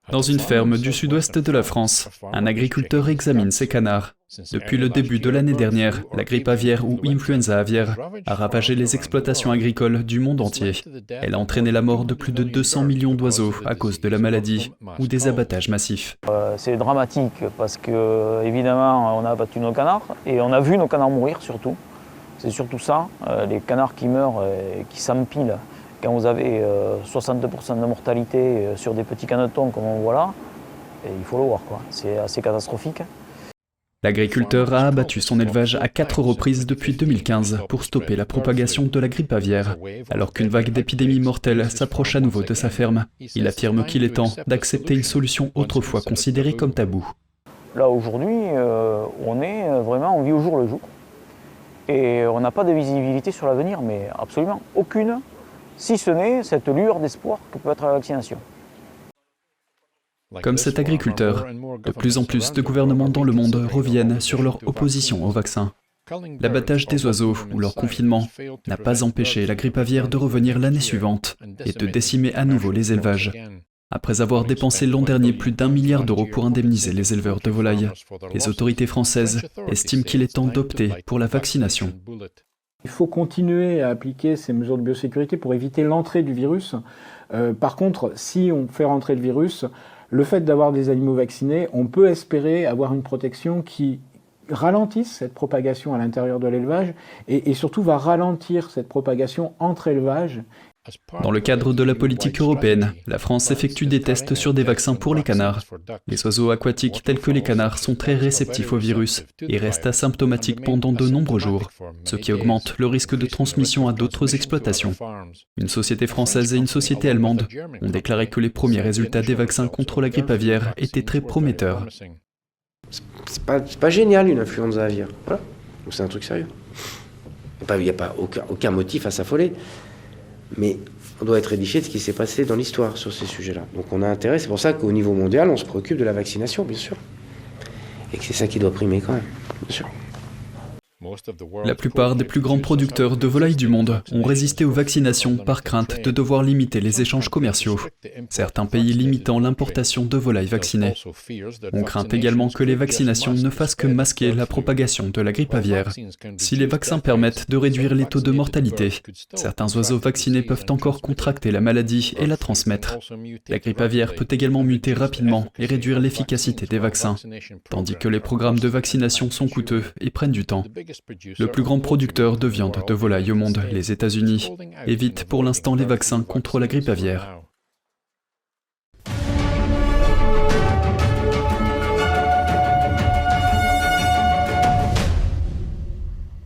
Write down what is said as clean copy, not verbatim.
Dans une ferme du sud-ouest de la France, un agriculteur examine ses canards. Depuis le début de l'année dernière, la grippe aviaire ou influenza aviaire a ravagé les exploitations agricoles du monde entier. Elle a entraîné la mort de plus de 200 millions d'oiseaux à cause de la maladie ou des abattages massifs. C'est dramatique parce que, évidemment, on a abattu nos canards et on a vu nos canards mourir surtout. C'est surtout ça, les canards qui meurent et qui s'empilent. Quand vous avez 62% de mortalité sur des petits canetons comme on voit là, et il faut le voir, quoi. C'est assez catastrophique. L'agriculteur a abattu son élevage à 4 reprises depuis 2015 pour stopper la propagation de la grippe aviaire. Alors qu'une vague d'épidémies mortelles s'approche à nouveau de sa ferme, il affirme qu'il est temps d'accepter une solution autrefois considérée comme taboue. Là aujourd'hui, on vit au jour le jour. Et on n'a pas de visibilité sur l'avenir, mais absolument aucune, si ce n'est cette lueur d'espoir que peut être la vaccination. Comme cet agriculteur, de plus en plus de gouvernements dans le monde reviennent sur leur opposition au vaccin. L'abattage des oiseaux ou leur confinement n'a pas empêché la grippe aviaire de revenir l'année suivante et de décimer à nouveau les élevages. Après avoir dépensé l'an dernier plus d'1 milliard d'euros pour indemniser les éleveurs de volailles, les autorités françaises estiment qu'il est temps d'opter pour la vaccination. Il faut continuer à appliquer ces mesures de biosécurité pour éviter l'entrée du virus. Par contre, si on fait rentrer le virus, le fait d'avoir des animaux vaccinés, on peut espérer avoir une protection qui ralentisse cette propagation à l'intérieur de l'élevage et surtout va ralentir cette propagation entre élevages. Dans le cadre de la politique européenne, la France effectue des tests sur des vaccins pour les canards. Les oiseaux aquatiques tels que les canards sont très réceptifs au virus et restent asymptomatiques pendant de nombreux jours, ce qui augmente le risque de transmission à d'autres exploitations. Une société française et une société allemande ont déclaré que les premiers résultats des vaccins contre la grippe aviaire étaient très prometteurs. C'est pas génial une influenza aviaire, voilà. Donc c'est un truc sérieux. Il n'y a pas aucun motif à s'affoler. Mais on doit être édifié de ce qui s'est passé dans l'histoire sur ces sujets-là. Donc on a intérêt, c'est pour ça qu'au niveau mondial, on se préoccupe de la vaccination, bien sûr. Et que c'est ça qui doit primer quand même, bien sûr. La plupart des plus grands producteurs de volailles du monde ont résisté aux vaccinations par crainte de devoir limiter les échanges commerciaux, certains pays limitant l'importation de volailles vaccinées. On craint également que les vaccinations ne fassent que masquer la propagation de la grippe aviaire. Si les vaccins permettent de réduire les taux de mortalité, certains oiseaux vaccinés peuvent encore contracter la maladie et la transmettre. La grippe aviaire peut également muter rapidement et réduire l'efficacité des vaccins, tandis que les programmes de vaccination sont coûteux et prennent du temps. Le plus grand producteur de viande de volaille au monde, les États-Unis, évite pour l'instant les vaccins contre la grippe aviaire.